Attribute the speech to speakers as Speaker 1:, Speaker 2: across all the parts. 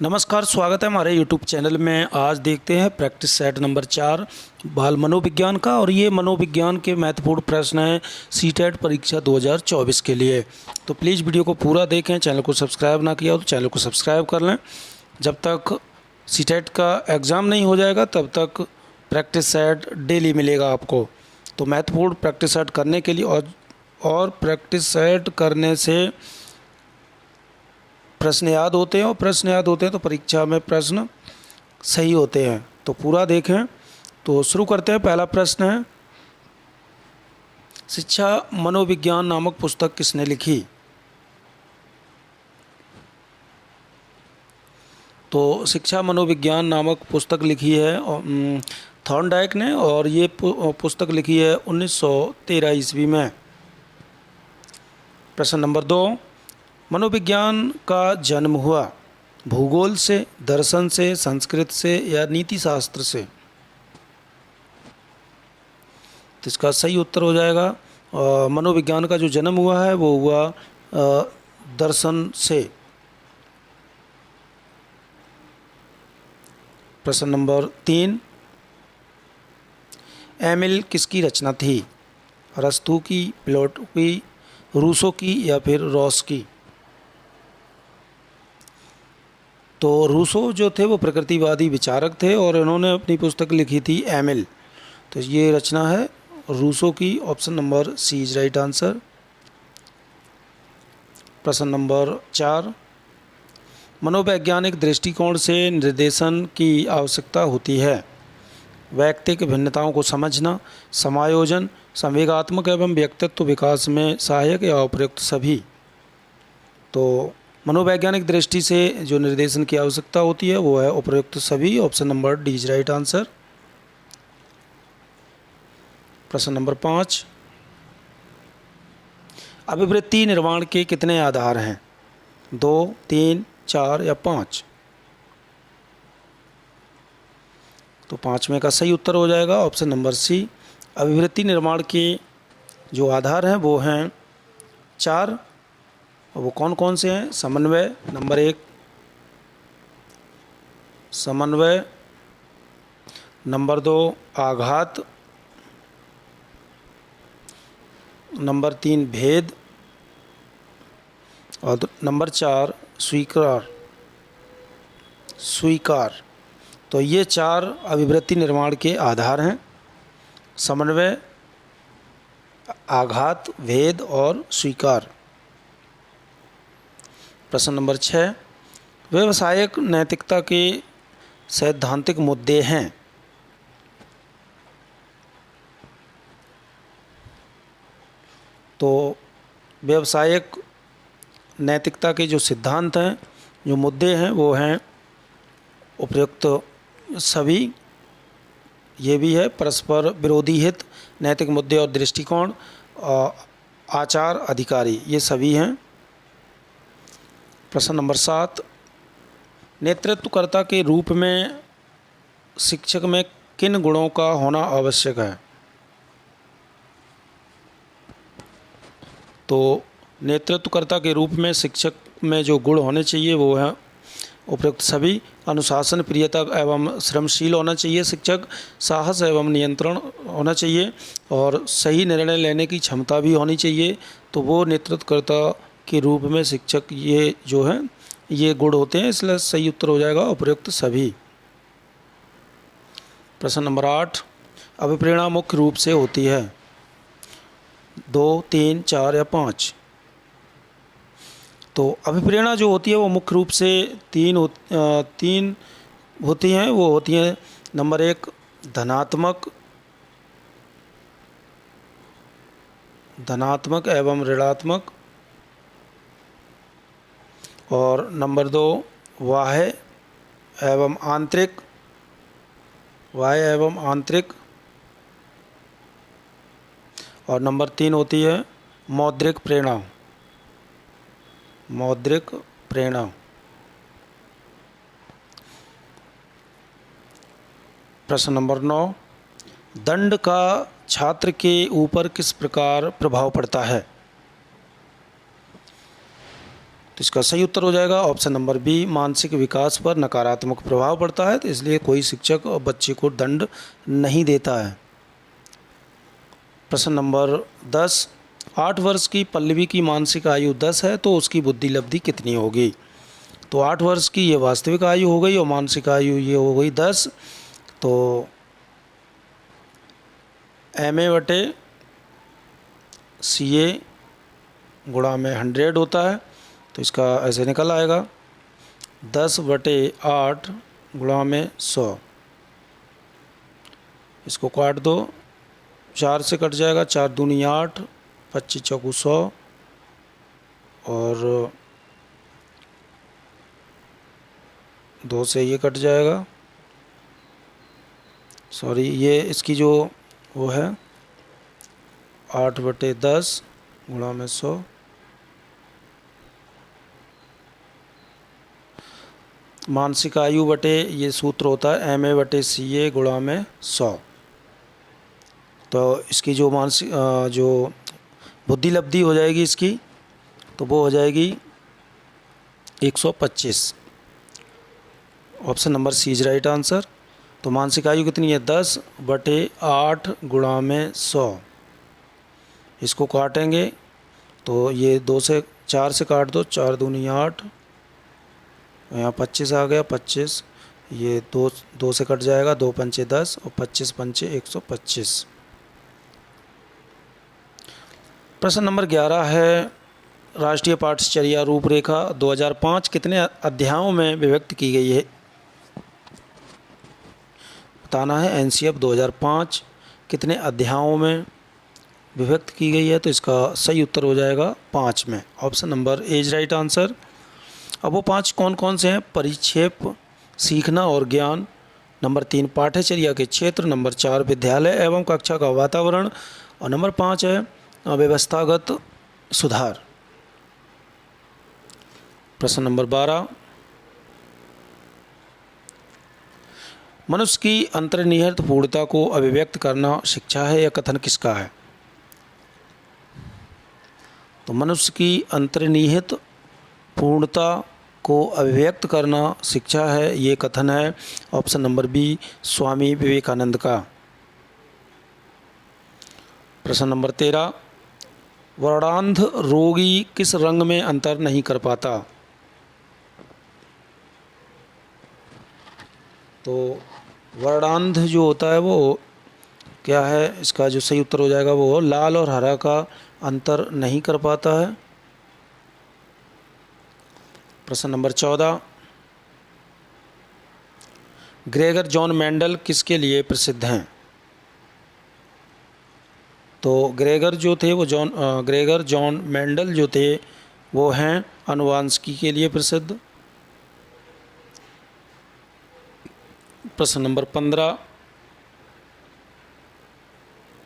Speaker 1: नमस्कार, स्वागत है हमारे YouTube चैनल में। आज देखते हैं प्रैक्टिस सेट नंबर 4 बाल मनोविज्ञान का। और ये मनोविज्ञान के महत्वपूर्ण प्रश्न हैं सीटेट परीक्षा 2024 के लिए। तो प्लीज़ वीडियो को पूरा देखें। चैनल को सब्सक्राइब ना किया हो तो चैनल को सब्सक्राइब कर लें। जब तक सीटेट का एग्ज़ाम नहीं हो जाएगा तब तक प्रैक्टिस सेट डेली मिलेगा आपको। तो महत्वपूर्ण प्रैक्टिस सेट करने के लिए और प्रैक्टिस सेट करने से प्रश्न याद होते हैं, और प्रश्न याद होते हैं तो परीक्षा में प्रश्न सही होते हैं। तो पूरा देखें। तो शुरू करते हैं। पहला प्रश्न है, शिक्षा मनोविज्ञान नामक पुस्तक किसने लिखी? तो शिक्षा मनोविज्ञान नामक पुस्तक लिखी है थॉर्नडाइक ने, और ये पुस्तक लिखी है 1913 ईस्वी में। प्रश्न नंबर 2, मनोविज्ञान का जन्म हुआ भूगोल से, दर्शन से, संस्कृत से या नीति शास्त्र से? तो इसका सही उत्तर हो जाएगा मनोविज्ञान का जो जन्म हुआ है वो हुआ दर्शन से। प्रश्न नंबर 3, एमिल किसकी रचना थी? अरस्तू की, प्लेटो की, रूसो की या फिर रॉस की? तो रूसो जो थे वो प्रकृतिवादी विचारक थे और इन्होंने अपनी पुस्तक लिखी थी एमिल। तो ये रचना है रूसो की। Option number C is right answer. प्रश्न नंबर 4, मनोवैज्ञानिक दृष्टिकोण से निर्देशन की आवश्यकता होती है? वैयक्तिक भिन्नताओं को समझना, समायोजन, संवेगात्मक एवं व्यक्तित्व विकास में सहायक या उपयुक्त सभी? तो मनोवैज्ञानिक दृष्टि से जो निर्देशन की आवश्यकता होती है वो है उपयुक्त सभी। Option number D is right answer. प्रश्न नंबर 5, अभिवृत्ति निर्माण के कितने आधार हैं? 2, 3, 4 या 5? तो 5वें का सही उत्तर हो जाएगा ऑप्शन नंबर सी। अभिवृत्ति निर्माण के जो आधार हैं वो हैं 4। और वो कौन कौन से हैं? समन्वय नंबर 1, समन्वय नंबर 2, आघात नंबर 3, भेद और नंबर 4, स्वीकार। तो ये 4 अभिवृत्ति निर्माण के आधार हैं, समन्वय, आघात, भेद और स्वीकार। प्रश्न नंबर 6, व्यावसायिक नैतिकता के सैद्धांतिक मुद्दे हैं? तो व्यावसायिक नैतिकता के जो सिद्धांत हैं, जो मुद्दे हैं वो हैं उपयुक्त सभी। ये भी है परस्पर विरोधी हित, नैतिक मुद्दे और दृष्टिकोण, आचार, अधिकारी, ये सभी हैं। प्रश्न नंबर 7, नेतृत्वकर्ता के रूप में शिक्षक में किन गुणों का होना आवश्यक है? तो नेतृत्वकर्ता के रूप में शिक्षक में जो गुण होने चाहिए वो है उपयुक्त सभी। अनुशासन, प्रियता एवं श्रमशील होना चाहिए शिक्षक, साहस एवं नियंत्रण होना चाहिए, और सही निर्णय लेने की क्षमता भी होनी चाहिए। तो वो नेतृत्वकर्ता के रूप में शिक्षक ये जो है ये गुण होते हैं, इसलिए सही उत्तर हो जाएगा उपयुक्त सभी। प्रश्न नंबर 8, अभिप्रेरणा मुख्य रूप से होती है? 2, 3, 4 या 5? तो अभिप्रेरणा जो होती है वो मुख्य रूप से तीन होती हैं। वो होती हैं नंबर 1, धनात्मक एवं ऋणात्मक, और नंबर 2, बाह्य एवं आंतरिक, और नंबर 3 होती है मौद्रिक प्रेरणा। प्रश्न नंबर 9, दंड का छात्र के ऊपर किस प्रकार प्रभाव पड़ता है? तो इसका सही उत्तर हो जाएगा ऑप्शन नंबर बी, मानसिक विकास पर नकारात्मक प्रभाव पड़ता है, तो इसलिए कोई शिक्षक बच्चे को दंड नहीं देता है। प्रश्न नंबर 10, 8 वर्ष की पल्लवी की मानसिक आयु 10 है तो उसकी बुद्धि लब्धि कितनी होगी? तो 8 वर्ष की ये वास्तविक आयु हो गई और मानसिक आयु ये हो गई 10, तो MA/CA गुणा में 100 होता है, तो इसका ऐसे निकल आएगा 10/8 गुणा में 100। इसको काट दो, 4 से कट जाएगा, 4 दूनी 8, 25 चौकू 100 और 2 से ये कट जाएगा, सॉरी ये इसकी जो वो है 8/10 गुणा में 100, मानसिक आयु बटे ये सूत्र होता है MA/CA गुणा में 100। तो इसकी जो जो बुद्धि लब्धि हो जाएगी इसकी, तो वो हो जाएगी 125। Option number C is right answer. तो मानसिक आयु कितनी है? 10/8 गुणा में 100। इसको काटेंगे तो ये 4 से काट दो, 4 दूनी 8, यहाँ 25 आ गया, 25 ये 2 से कट जाएगा, 2 पंचे 10 और 25 पंचे 125। प्रश्न नंबर 11 है, राष्ट्रीय पाठ्यचर्या रूपरेखा 2005 कितने अध्यायों में विभक्त की गई है? बताना है। NCF 2005 कितने अध्यायों में विभक्त की गई है? तो इसका सही उत्तर हो जाएगा 5 में। Option number A is right answer. अब वो 5 कौन कौन से हैं? परिक्षेप, सीखना और ज्ञान, नंबर 3 पाठ्यचर्या के क्षेत्र, नंबर 4 विद्यालय एवं कक्षा का वातावरण और नंबर 5 है व्यवस्थागत सुधार। प्रश्न नंबर 12, मनुष्य की अंतर्निहित पूर्णता को अभिव्यक्त करना शिक्षा है या कथन किसका है? तो मनुष्य की अंतर्निहित पूर्णता को अभिव्यक्त करना शिक्षा है, ये कथन है option number B, Swami Vivekananda का। प्रश्न नंबर 13, वर्णांध रोगी किस रंग में अंतर नहीं कर पाता? तो वर्णांध जो होता है वो क्या है? इसका जो सही उत्तर हो जाएगा वो लाल और हरा का अंतर नहीं कर पाता है। प्रश्न नंबर 14, ग्रेगर जॉन मेंडल किसके लिए प्रसिद्ध हैं? तो ग्रेगर जॉन मेंडल जो थे वो हैं अनुवांशिकी के लिए प्रसिद्ध। प्रश्न नंबर 15,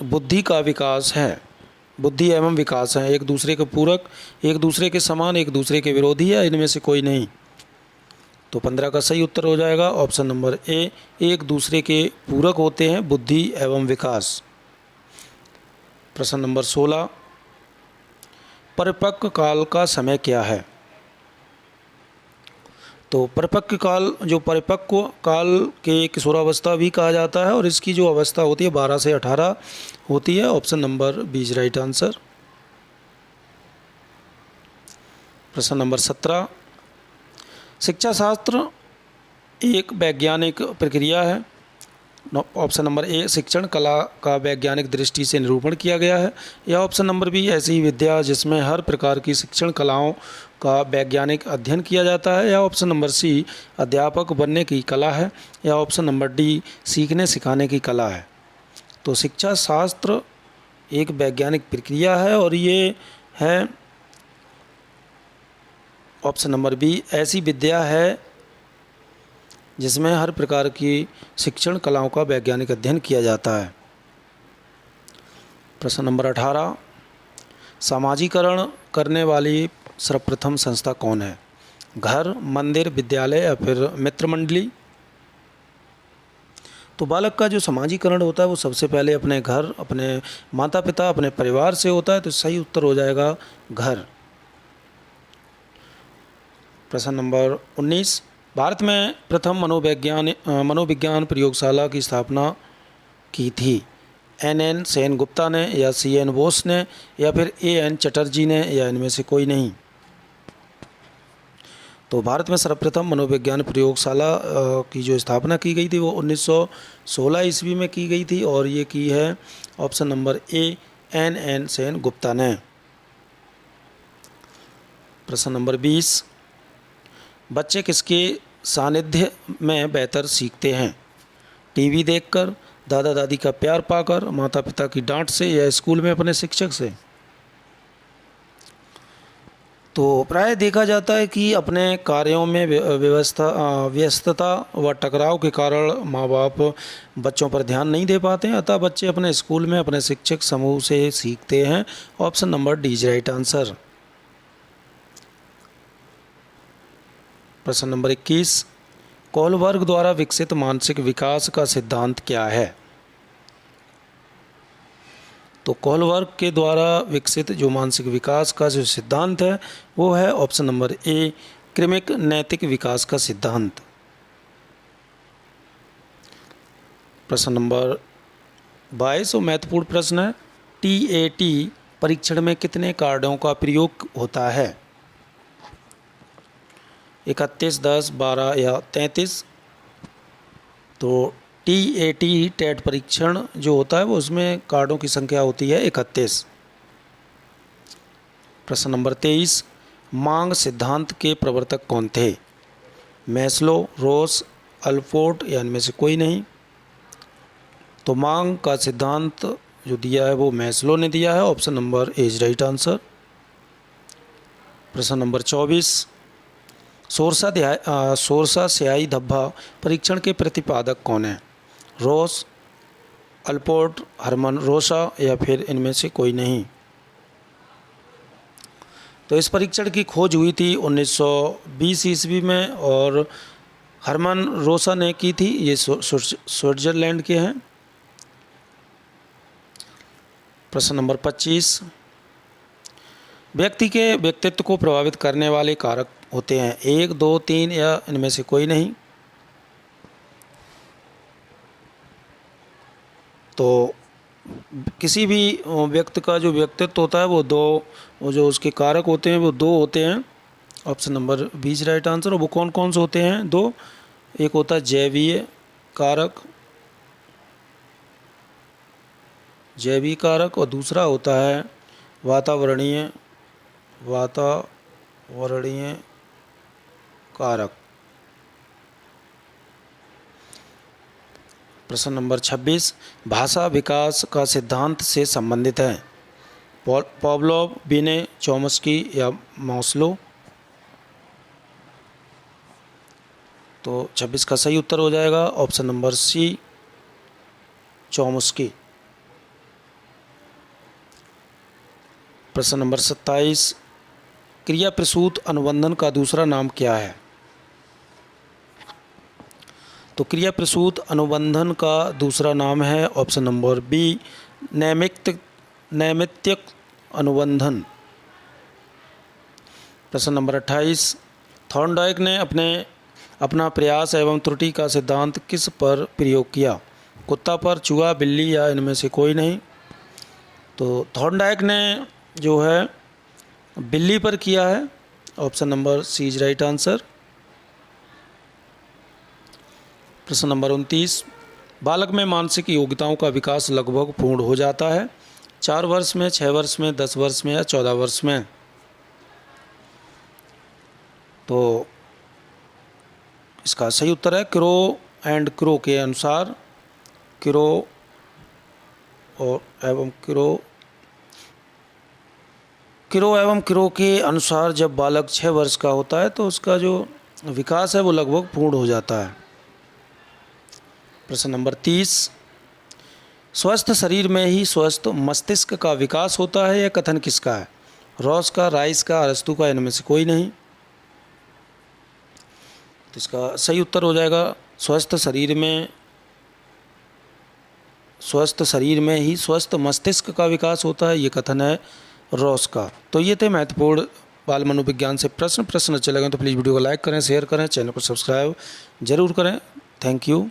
Speaker 1: बुद्धि का विकास है, बुद्धि एवं विकास हैं एक दूसरे के पूरक, एक दूसरे के समान, एक दूसरे के विरोधी है, इनमें से कोई नहीं। तो 15 का सही उत्तर हो जाएगा ऑप्शन नंबर ए, एक दूसरे के पूरक होते हैं बुद्धि एवं विकास। प्रश्न नंबर 16, परिपक्व काल का समय क्या है? तो परिपक्व काल के किशोरावस्था भी कहा जाता है और इसकी जो अवस्था होती है 12 से 18 होती है। Option number B is right answer. प्रश्न नंबर 17, शिक्षा शास्त्र एक वैज्ञानिक प्रक्रिया है। ऑप्शन नंबर ए, शिक्षण कला का वैज्ञानिक दृष्टि से निरूपण किया गया है, या ऑप्शन नंबर बी, ऐसी विद्या जिसमें हर प्रकार की शिक्षण कलाओं का वैज्ञानिक अध्ययन किया जाता है, या ऑप्शन नंबर सी, अध्यापक बनने की कला है, या ऑप्शन नंबर डी, सीखने सिखाने की कला है। तो शिक्षा शास्त्र एक वैज्ञानिक प्रक्रिया है और ये है ऑप्शन नंबर बी, ऐसी विद्या है जिसमें हर प्रकार की शिक्षण कलाओं का वैज्ञानिक अध्ययन किया जाता है। प्रश्न नंबर 18, सामाजिकरण करने वाली सर्वप्रथम संस्था कौन है? घर, मंदिर, विद्यालय या फिर मित्र मंडली? तो बालक का जो समाजीकरण होता है वो सबसे पहले अपने घर, अपने माता पिता, अपने परिवार से होता है, तो सही उत्तर हो जाएगा घर। प्रश्न नंबर 19, भारत में प्रथम मनोविज्ञान प्रयोगशाला की स्थापना की थी? एन सेन गुप्ता ने, या CN बोस ने, या फिर AN चटर्जी ने, या इनमें से कोई नहीं? तो भारत में सर्वप्रथम मनोविज्ञान प्रयोगशाला की जो स्थापना की गई थी वो 1916 ईस्वी में की गई थी, और ये की है option number A NN Sen Gupta ने। प्रश्न नंबर 20, बच्चे किसके सानिध्य में बेहतर सीखते हैं? टीवी देखकर, दादा दादी का प्यार पाकर, माता पिता की डांट से, या स्कूल में अपने शिक्षक से? तो प्राय देखा जाता है कि अपने कार्यों में व्यस्तता व टकराव के कारण माँ बाप बच्चों पर ध्यान नहीं दे पाते हैं, अतः बच्चे अपने स्कूल में अपने शिक्षक समूह से सीखते हैं। Option number D is right answer. प्रश्न नंबर 21, कोहलबर्ग द्वारा विकसित मानसिक विकास का सिद्धांत क्या है? तो कोहलबर्ग के द्वारा विकसित जो मानसिक विकास का जो सिद्धांत है वो है ऑप्शन नंबर A क्रमिक नैतिक विकास का सिद्धांत। प्रश्न नंबर 22 और महत्वपूर्ण प्रश्न है, TAT परीक्षण में कितने कार्डों का प्रयोग होता है? 31, 10, 12 या 33? तो TAT टेट परीक्षण जो होता है वो उसमें कार्डों की संख्या होती है 31। प्रश्न नंबर 23, मांग सिद्धांत के प्रवर्तक कौन थे? मैस्लो, रोस, अल्पोर्ट, या इनमें से कोई नहीं? तो मांग का सिद्धांत जो दिया है वो मैस्लो ने दिया है। Option number A is right answer. प्रश्न नंबर 24, सोरसा स्याही धब्बा परीक्षण के प्रतिपादक कौन है? रोस, अल्पोर्ट, हरमन रोसा, या फिर इनमें से कोई नहीं? तो इस परीक्षण की खोज हुई थी 1920 ईस्वी में और हरमन रोसा ने की थी। ये स्विट्जरलैंड के हैं। प्रश्न नंबर 25, व्यक्ति के व्यक्तित्व को प्रभावित करने वाले कारक होते हैं 1, 2, 3 या इनमें से कोई नहीं? तो किसी भी व्यक्ति का जो व्यक्तित्व होता है वो जो उसके कारक होते हैं वो 2 होते हैं। Option number B is right answer. और वो कौन कौन से होते हैं? 2। एक होता है जैवीय कारक और दूसरा होता है वातावरणीय कारक। प्रश्न नंबर 26, भाषा विकास का सिद्धांत से संबंधित है पावलोव, बिने, चॉम्स्की या मास्लो? तो 26 का सही उत्तर हो जाएगा ऑप्शन नंबर सी, चॉम्स्की। प्रश्न नंबर 27, क्रिया प्रसूत अनुबंधन का दूसरा नाम क्या है? तो क्रिया प्रसूत अनुबंधन का दूसरा नाम है ऑप्शन नंबर बी, नैमित्तिक अनुबंधन। प्रश्न नंबर 28, थॉर्नडाइक ने अपना प्रयास एवं त्रुटि का सिद्धांत किस पर प्रयोग किया? कुत्ता पर, चूहा, बिल्ली या इनमें से कोई नहीं? तो थॉर्नडाइक ने जो है बिल्ली पर किया है। Option number C is right answer. प्रश्न नंबर 29, बालक में मानसिक योग्यताओं का विकास लगभग पूर्ण हो जाता है 4 वर्ष में, 6 वर्ष में, 10 वर्ष में या 14 वर्ष में? तो इसका सही उत्तर है क्रो एंड क्रो के अनुसार। क्रो एवं क्रो के अनुसार जब बालक 6 वर्ष का होता है तो उसका जो विकास है वो लगभग पूर्ण हो जाता है। प्रश्न नंबर 30, स्वस्थ शरीर में ही स्वस्थ मस्तिष्क का विकास होता है, यह कथन किसका है? रॉस का, राइस का, अरस्तू का, इनमें से कोई नहीं? तो इसका सही उत्तर हो जाएगा स्वस्थ शरीर में ही स्वस्थ मस्तिष्क का विकास होता है, ये कथन है रॉस का। तो ये थे महत्वपूर्ण बाल मनोविज्ञान से प्रश्न अच्छे लगे तो प्लीज़ वीडियो को लाइक करें, शेयर करें, चैनल को सब्सक्राइब जरूर करें। Thank you.